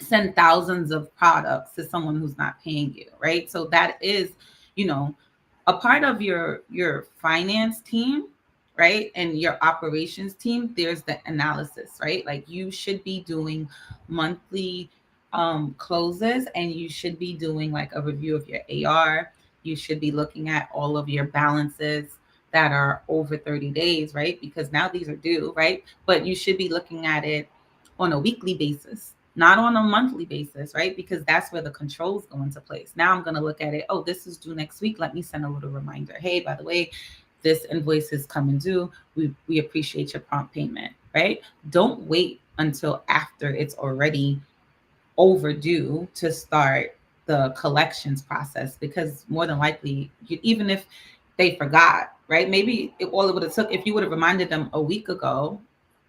send thousands of products to someone who's not paying you, right? So that is, you know, a part of your finance team, right? And your operations team, there's the analysis, right? Like you should be doing monthly closes, and you should be doing like a review of your AR. You should be looking at all of your balances that are over 30 days, right? Because now these are due, right? But you should be looking at it on a weekly basis, not on a monthly basis, right? Because that's where the controls go into place. Now I'm going to look at it. Oh, this is due next week. Let me send a little reminder. Hey, by the way, this invoice is coming due. We appreciate your prompt payment, right? Don't wait until after it's already overdue to start the collections process, because more than likely, even if they forgot, right? Maybe all it would have took, if you would have reminded them a week ago,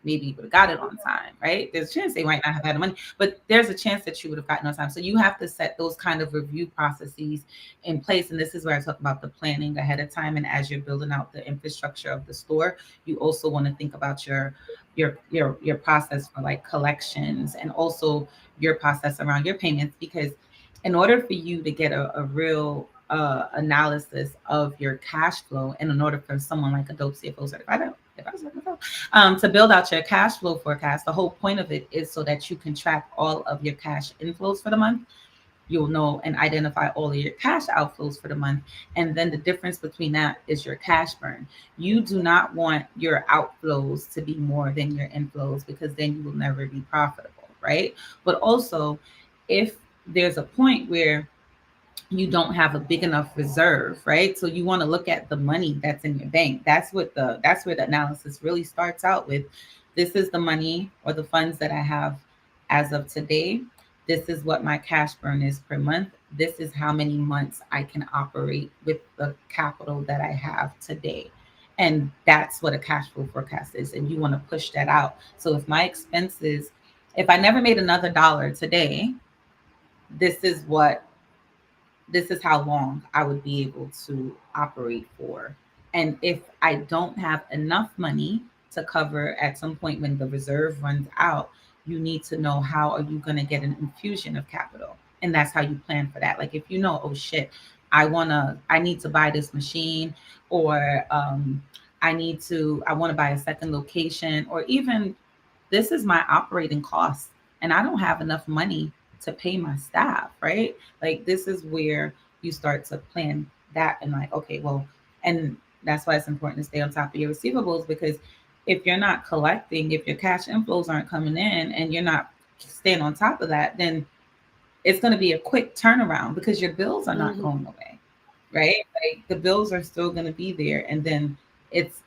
maybe you would have got it on time, right? There's a chance they might not have had the money, but there's a chance that you would have gotten on time. So you have to set those kind of review processes in place. And this is where I talk about the planning ahead of time. And as you're building out the infrastructure of the store, you also want to think about your process for like collections, and also your process around your payments, because in order for you to get a real analysis of your cash flow, and in order for someone like a DOPE CFO certified, to build out your cash flow forecast, the whole point of it is so that you can track all of your cash inflows for the month. You'll know and identify all of your cash outflows for the month. And then the difference between that is your cash burn. You do not want your outflows to be more than your inflows, because then you will never be profitable, right? But also, if there's a point where you don't have a big enough reserve, right? So you want to look at the money that's in your bank. That's where the analysis really starts out with. This is the money or the funds that I have as of today. This is what my cash burn is per month. This is how many months I can operate with the capital that I have today. And that's what a cash flow forecast is. And you want to push that out. So if my expenses, if I never made another dollar today, this is what this is how long I would be able to operate for. And if I don't have enough money to cover at some point when the reserve runs out, you need to know how are you going to get an infusion of capital. And that's how you plan for that. Like if you know, oh shit, I need to buy this machine, or I want to buy a second location, or even this is my operating costs and I don't have enough money to pay my staff, right? Like this is where you start to plan that, and like, okay, well, and that's why it's important to stay on top of your receivables, because if you're not collecting, if your cash inflows aren't coming in and you're not staying on top of that, then it's going to be a quick turnaround because your bills are not going away, right? Like the bills are still going to be there, and then it's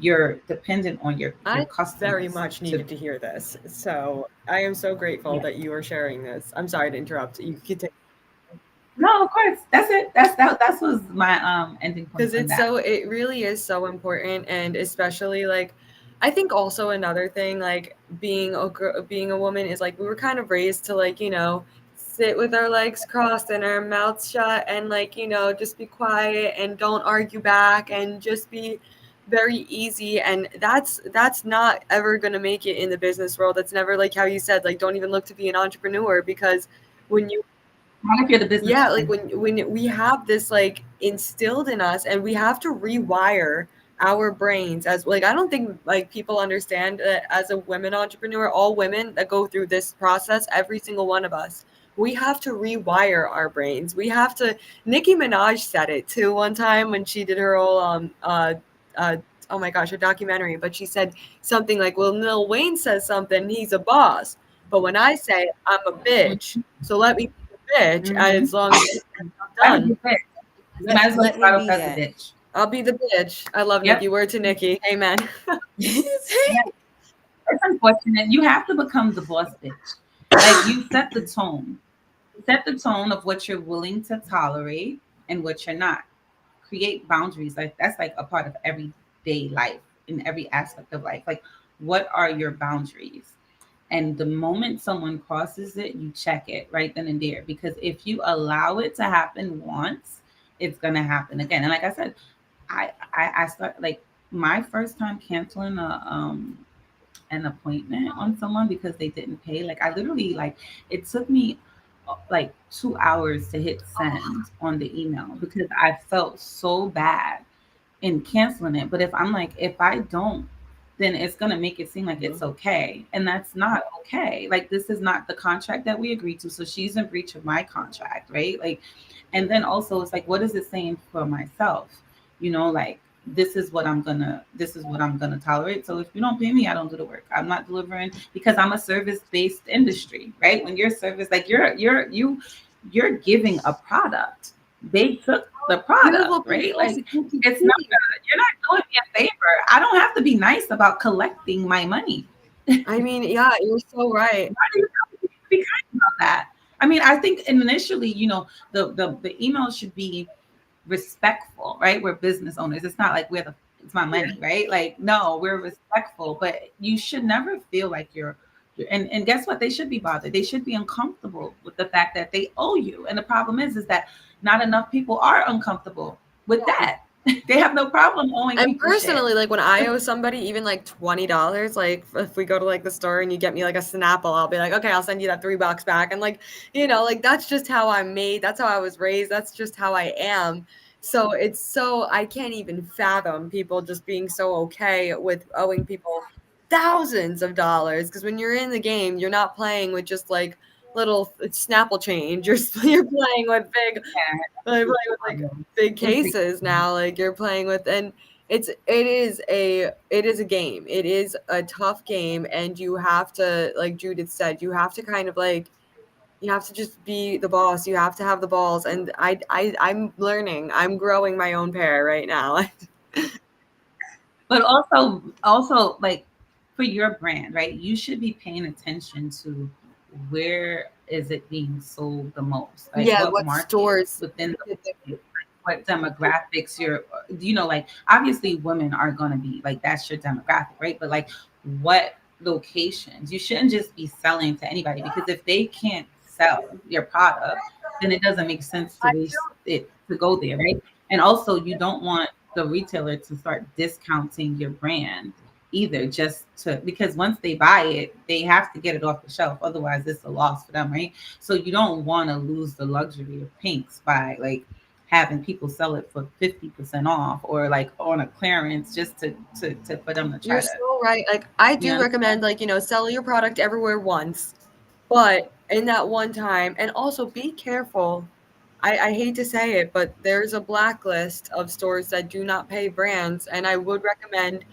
you're dependent on your I very customers much to needed to hear this. So I am so grateful yeah. that you are sharing this. I'm sorry to interrupt. You could take, No, of course. That's it. That was my ending point because on it's that. so, it really is so important. And especially like, I think also another thing, like being a woman is like, we were kind of raised to like, sit with our legs crossed and our mouths shut and like, just be quiet and don't argue back and just be very easy. And that's not ever going to make it in the business world. That's never, like how you said, like don't even look to be an entrepreneur, because when you, Not if you're the yeah, like businessman. when we have this like instilled in us, and we have to rewire our brains, as like, I don't think like people understand that as a women entrepreneur, all women that go through this process, every single one of us, we have to rewire our brains. We have to, Nicki Minaj said it too one time when she did her whole uh oh my gosh, her documentary, but she said something like, well, Lil Wayne says something, he's a boss, but when I say I'm a bitch, so let me bitch, Mm-hmm. as long as That I'm would be done. fair. You Let might as well let me start off be as a that. bitch. I'll be the bitch. I love Yep. Nikki. Word to Nikki. Amen. Yeah. It's unfortunate. You have to become the boss bitch. Like you set the tone. Set the tone of what you're willing to tolerate and what you're not. Create boundaries. Like that's like a part of everyday life, in every aspect of life. Like what are your boundaries? And the moment someone crosses it, you check it right then and there. Because if you allow it to happen once, it's gonna happen again. And like I said, I start like my first time canceling an appointment on someone because they didn't pay. Like I literally like it took me like 2 hours to hit send on the email because I felt so bad in canceling it. But if I'm like, if I don't, then it's gonna make it seem like it's okay. And that's not okay. Like this is not the contract that we agreed to. So she's in breach of my contract, right? Like, and then also it's like, what is it saying for myself? Like this is what I'm gonna tolerate. So if you don't pay me, I don't do the work. I'm not delivering because I'm a service-based industry, right? When you're service, like you're giving a product. They took the product, right? Like it's not you're not doing me a favor. I don't have to be nice about collecting my money. I mean, yeah, you're so right. Why do you have to be kind about that? I mean, I think initially, the email should be respectful, right? We're business owners. It's not like it's my money, right? Like, no, we're respectful, but you should never feel like and guess what? They should be bothered. They should be uncomfortable with the fact that they owe you. And the problem is that not enough people are uncomfortable with that. They have no problem owing. And personally, like when I owe somebody even like $20, like if we go to like the store and you get me like a Snapple, I'll be like, okay, I'll send you that $3 back. And like, like that's just how I'm made. That's how I was raised. That's just how I am. So I can't even fathom people just being so okay with owing people thousands of dollars. Because when you're in the game, you're not playing with just like little Snapple change. You're playing with big cases now. Like you're playing with, and it is a game. It is a tough game, and you have to, like Judith said, you have to kind of like, you have to just be the boss. You have to have the balls. And I'm learning. I'm growing my own pair right now. But also like for your brand, right? You should be paying attention to where is it being sold the most? Like what market stores within what demographics like obviously women are going to be like, that's your demographic, right? But like what locations? You shouldn't just be selling to anybody, because if they can't sell your product, then it doesn't make sense to waste it to go there, right? And also you don't want the retailer to start discounting your brand either, because once they buy it, they have to get it off the shelf. Otherwise, it's a loss for them, right? So you don't want to lose the luxury of pinks by like having people sell it for 50% off or like on a clearance just to for them to try. You're so right. Like I do recommend like, sell your product everywhere once, but in that one time, and also be careful. I hate to say it, but there's a blacklist of stores that do not pay brands, and I would recommend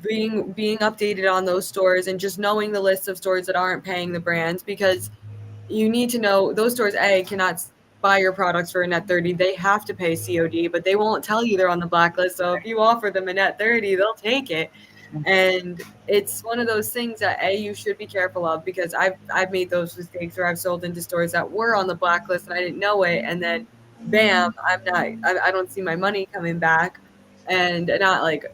being updated on those stores and just knowing the list of stores that aren't paying the brands, because you need to know those stores cannot buy your products for a net 30. They have to pay COD, but they won't tell you they're on the blacklist. So if you offer them a net 30, they'll take it. And it's one of those things that you should be careful of, because I've made those mistakes where I've sold into stores that were on the blacklist and I didn't know it, and then bam, I don't see my money coming back. And not like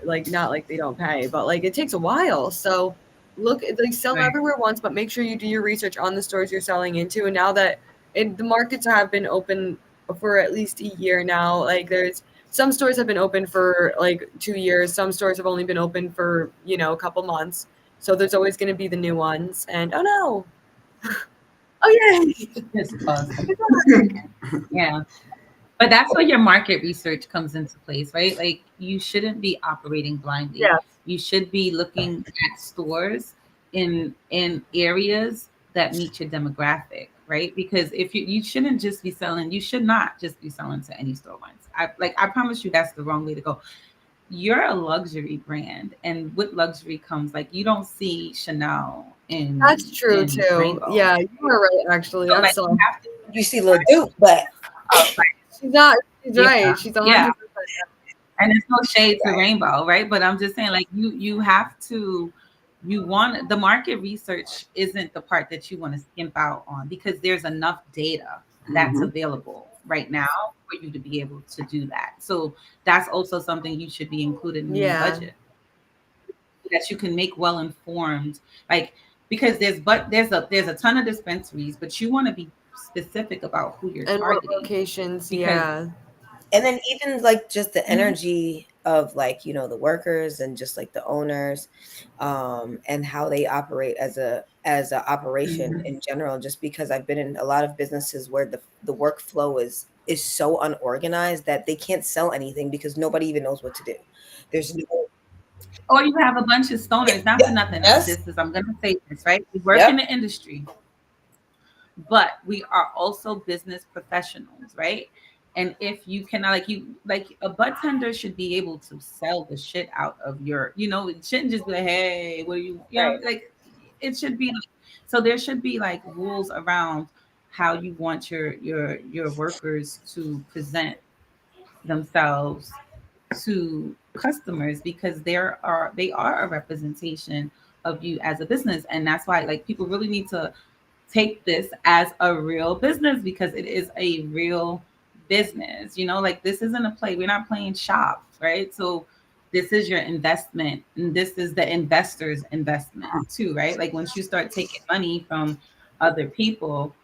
they don't pay, but like it takes a while. So sell everywhere once, but make sure you do your research on the stores you're selling into. And now that the markets have been open for at least a year now, like there's some stores have been open for like 2 years. Some stores have only been open for, a couple months. So there's always going to be the new ones. And oh no. Oh yeah. Yeah. But that's where your market research comes into place, right? Like you shouldn't be operating blindly. Yeah. You should be looking at stores in areas that meet your demographic, right? Because if you shouldn't just be selling, you should not just be selling to any store once. I promise you that's the wrong way to go. You're a luxury brand, and with luxury comes like you don't see Chanel in. That's true too. Rainbow. Yeah, you were right. Actually, so that's you see Lil Duke, but she's not. She's right. She's 100%. Yeah. And it's no shade to Rainbow, right? But I'm just saying, like you have to. You want the market research isn't the part that you want to skimp out on, because there's enough data that's available right now for you to be able to do that. So that's also something you should be included in your budget, that you can make well-informed, like, because there's a ton of dispensaries, but you want to be specific about who you're targeting. What locations, And then even like just the energy of like, you know, the workers and just like the owners, and how they operate as a operation in general, just because I've been in a lot of businesses where the workflow is so unorganized that they can't sell anything because nobody even knows what to do. There's no. Or you have a bunch of stoners, not Yeah, for nothing. yes, This is, I'm going to say this, right? We work in yep, the industry, but we are also business professionals, right? And if you cannot, like a bud tender should be able to sell the shit out of your, it shouldn't just be like, hey, what are you, right. like it should be like, so there should be like rules around how you want your workers to present themselves to customers, because they are a representation of you as a business. And that's why like people really need to take this as a real business, because it is a real business. Like this isn't a play. We're not playing shop, right? So this is your investment, and this is the investor's investment too, right? Like once you start taking money from other people,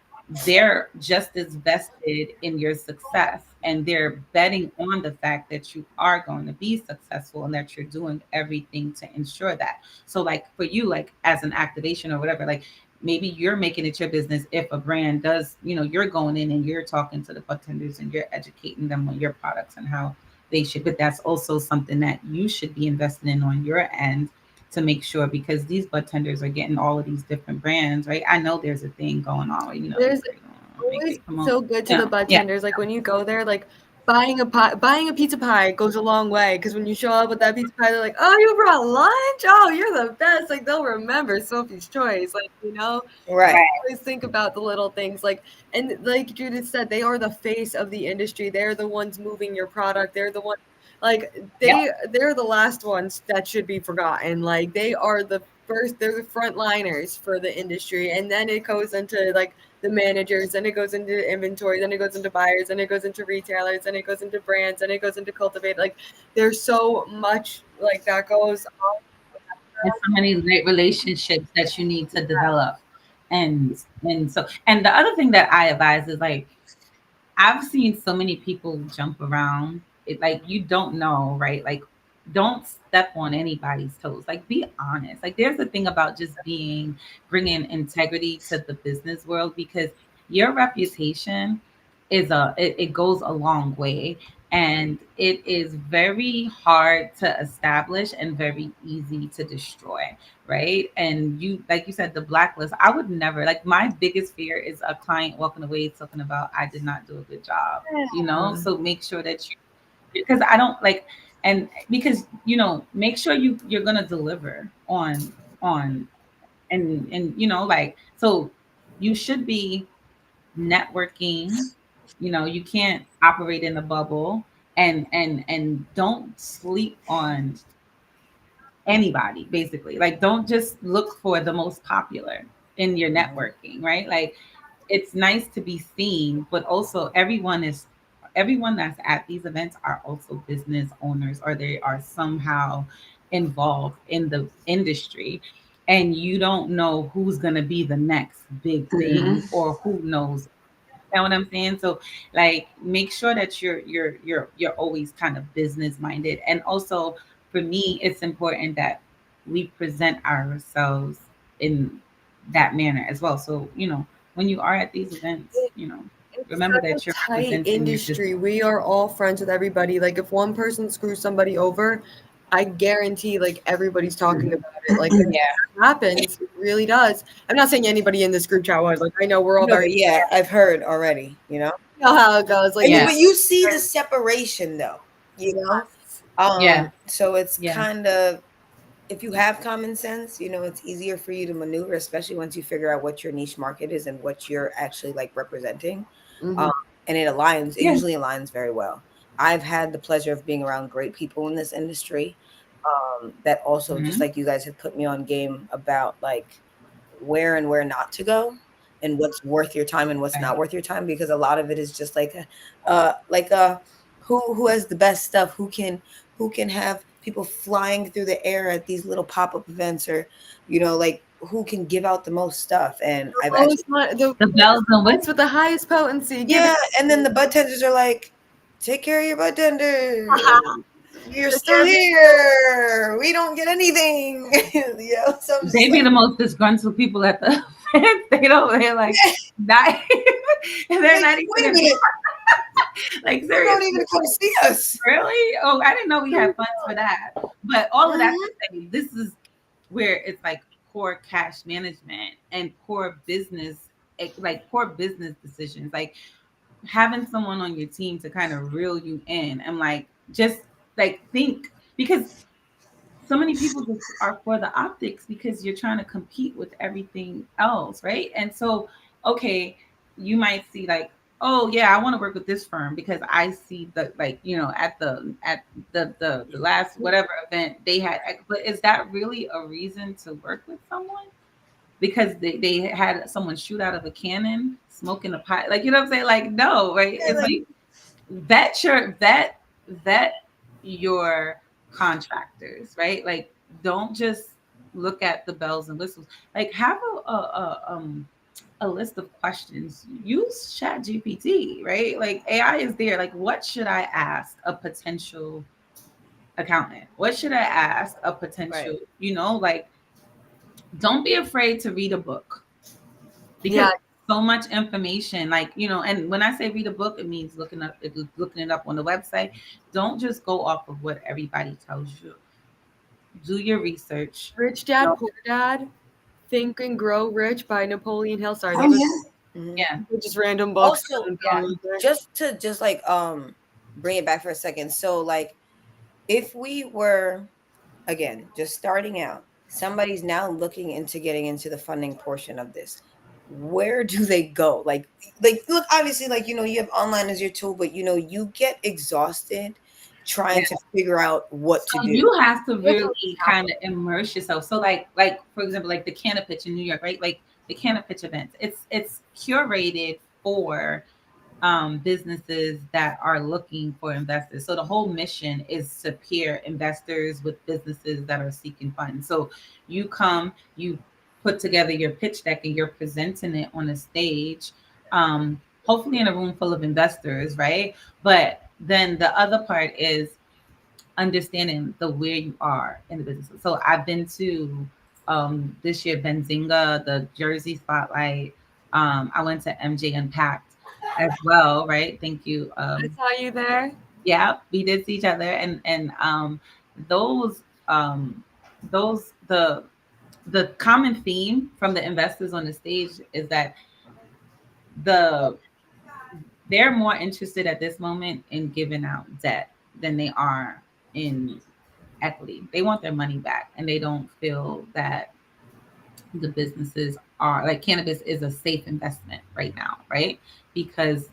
they're just as vested in your success, and they're betting on the fact that you are going to be successful and that you're doing everything to ensure that. So like for you, like as an activation or whatever, like maybe you're making it your business. If a brand does, you're going in and you're talking to the bartenders and you're educating them on your products and how they should, but that's also something that you should be investing in on your end to make sure, because these bartenders are getting all of these different brands, right? I know there's a thing going on, There's make always it come on. so good to the Yeah. bartenders. Like when you go there, like buying a pizza pie goes a long way, because when you show up with that pizza pie, they're like, "Oh, you brought lunch? Oh, you're the best!" Like they'll remember Sophie's choice. Like Right. always think about the little things. Like, and like Judith said, they are the face of the industry. They're the ones moving your product. They're the one. Like they're the last ones that should be forgotten. Like they are the first. They're the frontliners for the industry, and then it goes into like the managers, then it goes into inventory, then it goes into buyers, then it goes into retailers, then it goes into brands, then it goes into cultivate. Like there's so much like that goes on. There's so many great relationships that you need to develop. And the other thing that I advise is like, I've seen so many people jump around. It like you don't know, right? Like don't step on anybody's toes. Like be honest. Like there's a thing about just bringing integrity to the business world, because your reputation it goes a long way, and it is very hard to establish and very easy to destroy, right? And you, like you said, the blacklist, I would never, like my biggest fear is a client walking away talking about I did not do a good job, so make sure that you, because I don't like, and because make sure you're gonna deliver on and like, so you should be networking. You can't operate in a bubble, and don't sleep on anybody, basically. Like don't just look for the most popular in your networking, right? Like it's nice to be seen, but also everyone that's at these events are also business owners, or they are somehow involved in the industry, and you don't know who's going to be the next big thing, or who knows. You know what I'm saying? So like make sure that you're always kind of business minded. And also for me, it's important that we present ourselves in that manner as well. So, when you are at these events, It's remember such a that you're tight presenting your business. industry. We are all friends with everybody. Like if one person screws somebody over, I guarantee like everybody's talking about it. Like it Yeah. happens. It really does. I'm not saying anybody in this group chat was like, I know we're all No, very but yeah, I've heard already, you know. you know how it goes. Like I mean, Yeah. but you see the separation though, you know. Yeah. So it's Yeah. kind of, if you have common sense, you know, it's easier for you to maneuver, especially once you figure out what your niche market is and what you're actually like representing. Mhm. And it aligns. It Yeah. usually aligns very well. I've had the pleasure of being around great people in this industry. That also, just Mhm. like you guys have put me on game about like where and where not to go and what's worth your time and what's Right. not worth your time, because a lot of it is just like who has the best stuff, who can have people flying through the air at these little pop-up events, or like who can give out the most stuff. And I've actually, The bells and It's whistles. with the highest potency. Give yeah, it. and then the bud tenders are like, take care of your bud tenders. You're still here. We don't get anything. So They be the most disgruntled people at the event. They're like not, they're not wait a even minute. like You seriously. don't even come see us. Really? Oh, I didn't know we had funds for that. But all of that Mhm. to say, this is where it's like core cash management and core business, like core business decisions. Like having someone on your team to kind of reel you in and like just like think, because so many people just are for the optics because you're trying to compete with everything else, right? And so, okay, you might see like, oh yeah, I want to work with this firm because I see the like, at the last whatever event they had. But is that really a reason to work with someone? Because they had someone shoot out of a cannon, smoking a pipe, like, you know what I'm saying? Like, no, right? Yeah, It's like, like vet your contractors, right? Like, don't just look at the bells and whistles. Like, have a list of questions. Use Chat GPT, right? Like, AI is there. Like, what should I ask a potential accountant? What should I ask a potential, Right. like, don't be afraid to read a book, because Yeah. so much information, like, and when I say read a book, it means looking it up on the website. Don't just go off of what everybody tells you. Do your research. Rich Dad, No, Poor Dad, Think and Grow Rich by Napoleon Hill. Sorry, oh those yeah. Mhm. yeah, are just random books. Also, yeah, just like bring it back for a second. So like if we were again just starting out, somebody's now looking into getting into the funding portion of this. Where do they go? Like look, obviously, like you have online as your tool, but you get exhausted yeah. trying to figure out what to So do. you have to You have to really kind of immerse yourself. So like for example, like the Cannabis in New York, right? Like the Cannabis events, it's curated for businesses that are looking for investors. So the whole mission is to pair investors with businesses that are seeking funds. So you come, you put together your pitch deck, and you're presenting it on a stage, hopefully in a room full of investors, right? But then the other part is understanding the where you are in the business. So I've been to this year Benzinga, the Jersey Spotlight. I went to MJ Unpacked as well, right? Thank you. I saw you there. Yeah, we did see each other, and those those the common theme from the investors on the stage is that the they're more interested at this moment in giving out debt than they are in equity. They want their money back, and they don't feel that the businesses are like cannabis is a safe investment right now, right? Because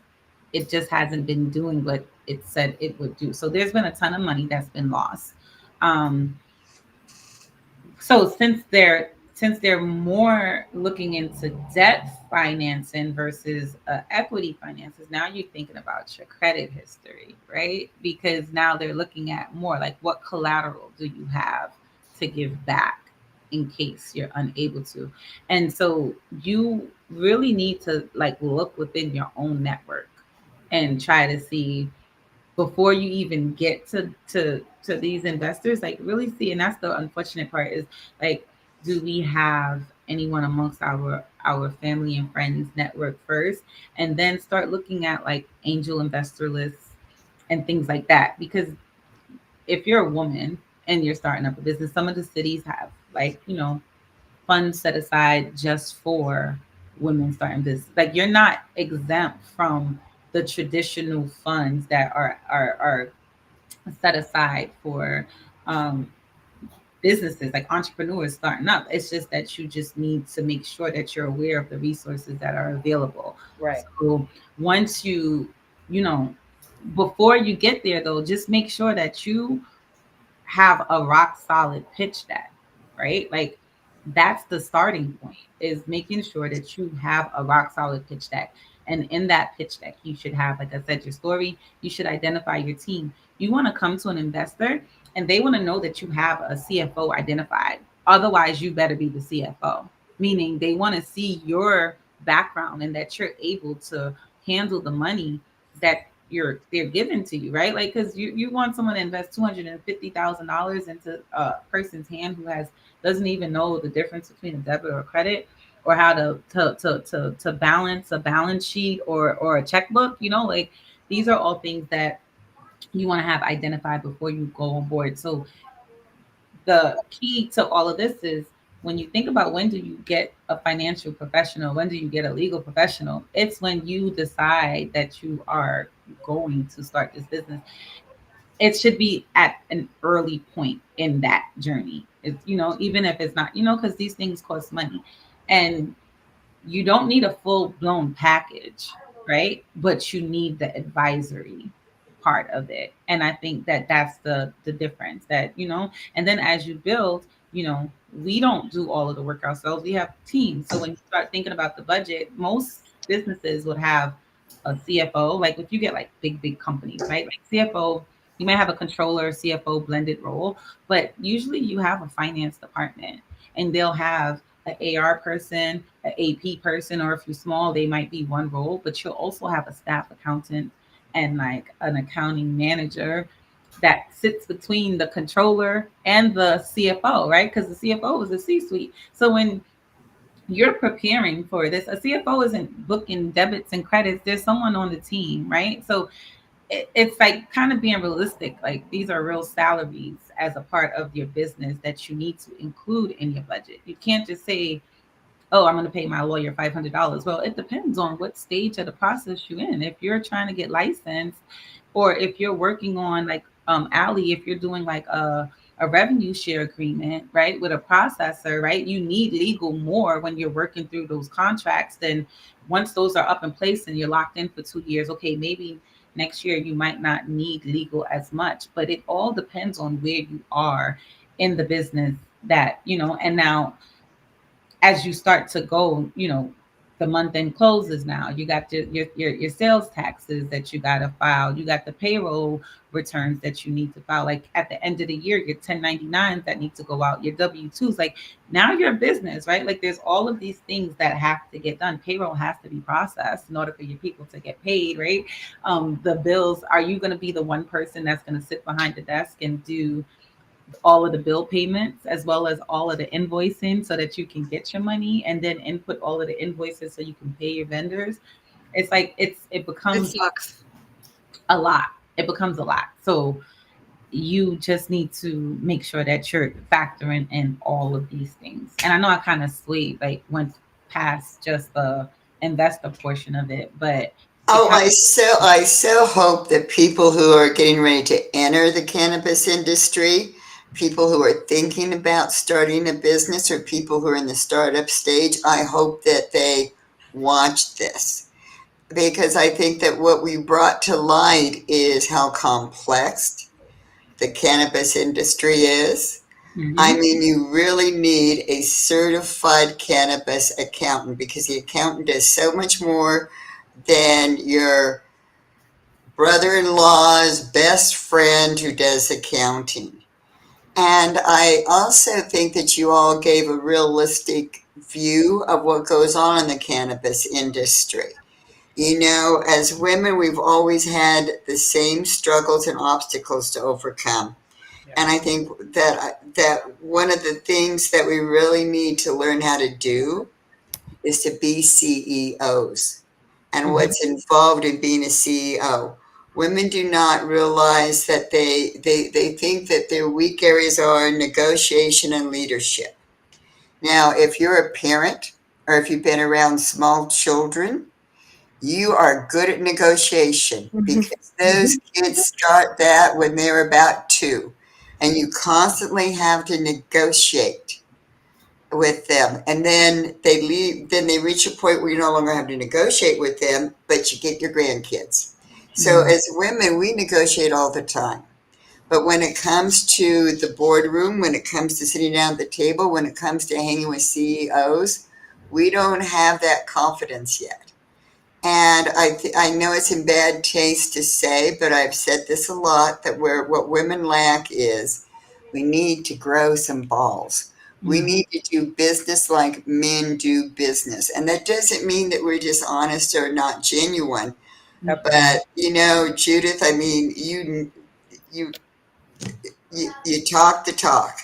it just hasn't been doing what it said it would do. So there's been a ton of money that's been lost. Um, so since they're more looking into debt financing versus equity finances, now you're thinking about your credit history, right? Because now they're looking at more like what collateral do you have to give back in case you're unable to. And so you really need to like look within your own network and try to see before you even get to these investors, like really see. And that's the unfortunate part is like, do we have anyone amongst our family and friends network first, and then start looking at like angel investor lists and things like that? Because if you're a woman and you're starting up a business, some of the cities have like, funds set aside just for women starting business. Like, you're not exempt from the traditional funds that are set aside for um, businesses, like entrepreneurs starting up. It's just that you just need to make sure that you're aware of the resources that are available. Right. So once you know, before you get there though, just make sure that you have a rock solid pitch deck, right? Like, that's the starting point, is making sure that you have a rock solid pitch deck. And in that pitch deck, you should have, like I said, your story. You should identify your team. You want to come to an investor and they want to know that you have a CFO identified. Otherwise, you better be the CFO, meaning they want to see your background and that you're able to handle the money that they're given to you, right? Like, because you want someone to invest $250,000 into a person's hand who doesn't even know the difference between a debit or a credit, or how to balance a balance sheet or a checkbook. Like, these are all things that you want to have identified before you go on board. So the key to all of this is, when you think about when do you get a financial professional, when do you get a legal professional, it's when you decide that you are going to start this business. It should be at an early point in that journey. It's, even if it's not, because these things cost money. And you don't need a full blown package, right? But you need the advisory part of it. And I think that that's the difference, that, and then as you build, we don't do all of the work ourselves. We have teams. So when you start thinking about the budget, most businesses would have a CFO. Like, if you get like big companies, right? Like CFO, you might have a controller, CFO blended role, but usually you have a finance department, and they'll have an AR person, an AP person, or if you're small, they might be one role, but you'll also have a staff accountant and like an accounting manager that sits between the controller and the CFO, right? Because the CFO is a C-suite. So when you're preparing for this, a CFO isn't booking debits and credits. There's someone on the team, right? So it's like kind of being realistic. Like, these are real salaries as a part of your business that you need to include in your budget. You can't just say, oh, I'm going to pay my lawyer $500. Well, it depends on what stage of the process you're in. If you're trying to get licensed, or if you're working on, like, Ali, if you're doing like a revenue share agreement, right, with a processor, right, you need legal more when you're working through those contracts. Then once those are up in place and you're locked in for 2 years, okay, maybe next year you might not need legal as much. But it all depends on where you are in the business, that, and now as you start to go, the month end closes now. You got your sales taxes that you got to file. You got the payroll returns that you need to file. Like, at the end of the year, your 1099s that need to go out, your W-2s. Like, now you're a business, right? Like, there's all of these things that have to get done. Payroll has to be processed in order for your people to get paid, right? The bills, are you going to be the one person that's going to sit behind the desk and do all of the bill payments as well as all of the invoicing so that you can get your money, and then input all of the invoices so you can pay your vendors? It's like it It becomes sucks. a lot. It becomes a lot. So you just need to make sure that you're factoring in all of these things. And I know I kind of went past just the investor portion of it, but it Oh, kind I so hope that people who are getting ready to enter the cannabis industry, people who are thinking about starting a business, or people who are in the startup stage, I hope that they watch this, because I think that what we brought to light is how complex the cannabis industry is. I Mhm. mean, you really need a certified cannabis accountant, because the accountant does so much more than your brother-in-law's best friend who does accounting. And I also think that you all gave a realistic view of what goes on in the cannabis industry. As women, we've always had the same struggles and obstacles to overcome. And I think that one of the things that we really need to learn how to do is to be CEOs, and Mhm. what's involved in being a CEO. Women do not realize that they think that their weak areas are negotiation and leadership. Now, if you're a parent, or if you've been around small children, you are good at negotiation, because those Mhm. kids start that when they're about 2, and you constantly have to negotiate with them, and then they leave. Then they reach a point where you no longer have to negotiate with them, but you get your grandkids. So Mhm. as women, we negotiate all the time, but when it comes to the boardroom, when it comes to sitting down at the table, when it comes to hanging with CEOs, we don't have that confidence yet. And I know it's in bad taste to say, but I've said this a lot, that what women lack is, we need to grow some balls. We Mhm. need to do business like men do business. And that doesn't mean that we're dishonest or not genuine, But Judith, I mean, you you talk the talk,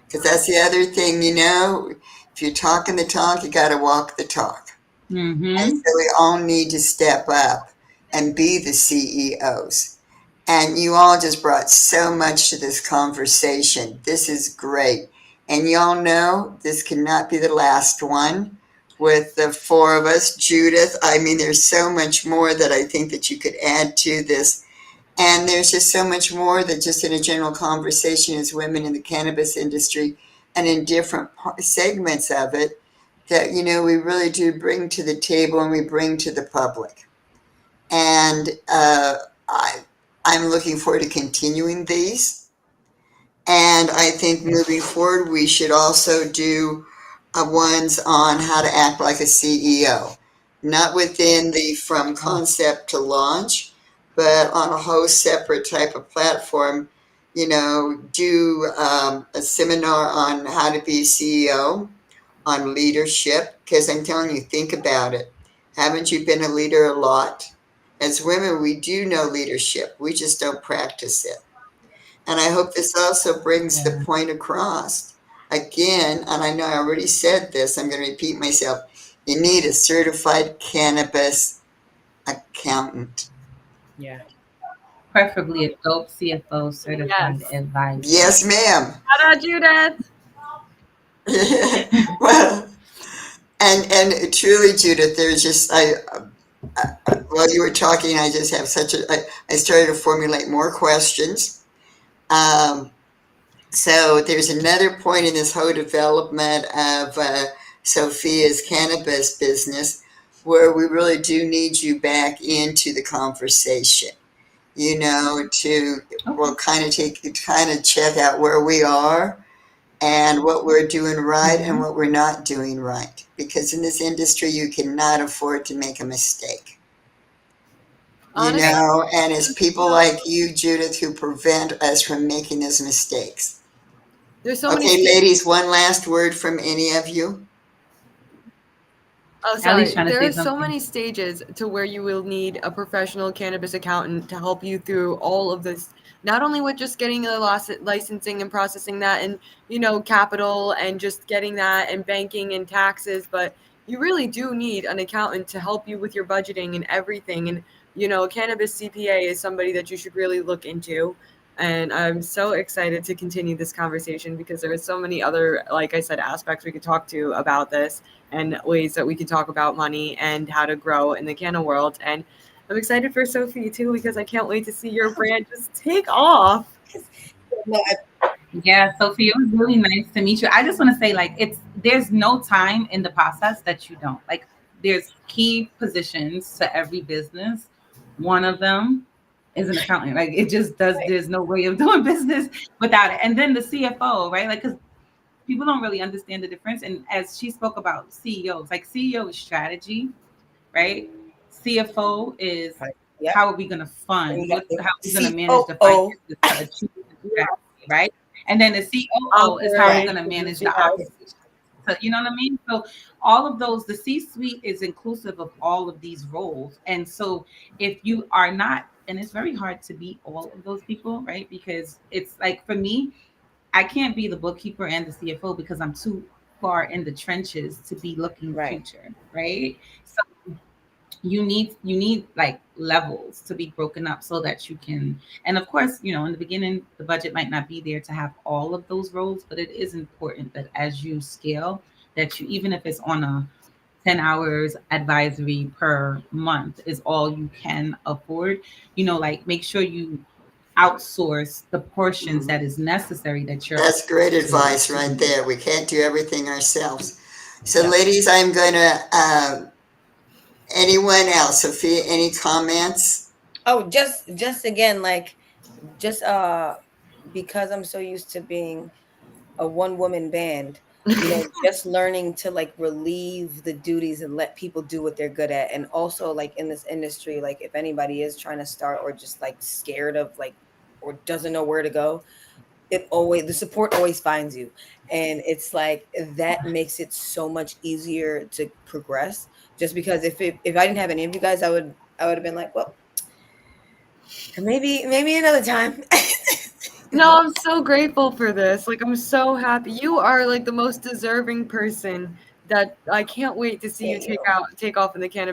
because that's the other thing. If you're talking the talk, you got to walk the talk. And Mm-hmm. so we all need to step up and be the CEOs. And you all just brought so much to this conversation. This is great. And y'all know this cannot be the last one with the four of us. Judith, I mean, there's so much more that I think that you could add to this. And there's just so much more that just in a general conversation as women in the cannabis industry and in different segments of it that, we really do bring to the table and we bring to the public. And I'm looking forward to continuing these. And I think moving forward, we should also do ones on how to act like a CEO, not within the from concept to launch, but on a whole separate type of platform. Do a seminar on how to be CEO, on leadership, because I'm telling you, think about it. Haven't you been a leader a lot? As women, we do know leadership, we just don't practice it. And I hope this also brings the point across. Again, and I know I already said this, I'm going to repeat myself. You need a certified cannabis accountant. Yeah. Preferably a DOPE CFO Certified Yes. Advisor. Yes, ma'am. Shout out, Judith. Well, and truly, Judith, there's just while you were talking, I just have I started to formulate more questions. So there's another point in this whole development of Sophia's cannabis business where we really do need you back into the conversation. To kind of check out where we are and what we're doing right and what we're not doing right. Because in this industry, you cannot afford to make a mistake. Honestly, And it's people like you, Judith, who prevent us from making those mistakes. there's so Okay, many. ladies, one last word from any of you. Oh, Ali's sorry. trying to There say are so something. many stages to where you will need a professional cannabis accountant to help you through all of this. Not only with just getting the licensing and processing that and, capital and just getting that and banking and taxes, but you really do need an accountant to help you with your budgeting and everything. And, cannabis CPA is somebody that you should really look into. And I'm so excited to continue this conversation because there are so many other, like I said, aspects we could talk to about this and ways that we can talk about money and how to grow in the canna world. And I'm excited for Sophie too, because I can't wait to see your brand just take off. Yeah, Sophie, it was really nice to meet you. I just want to say, there's no time in the process that you don't. There's key positions to every business. One of them is an accountant. It just does, there's no way of doing business without it. And then the CFO, right? Because people don't really understand the difference. And as she spoke about CEOs, CEO is strategy, right? CFO is Yep. how are we going to fund? How are we going to manage the COO. finances to achieve the strategy, right? And then the COO is how we're going to manage the operations. So, you know what I mean? So all of those, the C-suite is inclusive of all of these roles. And so if you are not, and it's very hard to be all of those people, right? Because it's for me, I can't be the bookkeeper and the CFO because I'm too far in the trenches to be looking future, right? So you need levels to be broken up so that you can, and of course, in the beginning the budget might not be there to have all of those roles, but it is important that as you scale, that you, even if it's on a 10 hours advisory per month is all you can afford, make sure you outsource the portions that is necessary that you're. That's great advice right there. We can't do everything ourselves. So, ladies, I'm going to. Anyone else? Sophia, any comments? Oh, just again, just because I'm so used to being a one woman band, just learning to relieve the duties and let people do what they're good at. And also in this industry, if anybody is trying to start or just scared of or doesn't know where to go, the support always finds you. And it's that makes it so much easier to progress, just because if I didn't have any of you guys, I would have been well, Maybe another time. No, I'm so grateful for this. Like, I'm so happy. You are like the most deserving person that I can't wait to see you Thank you. take off in the cannabis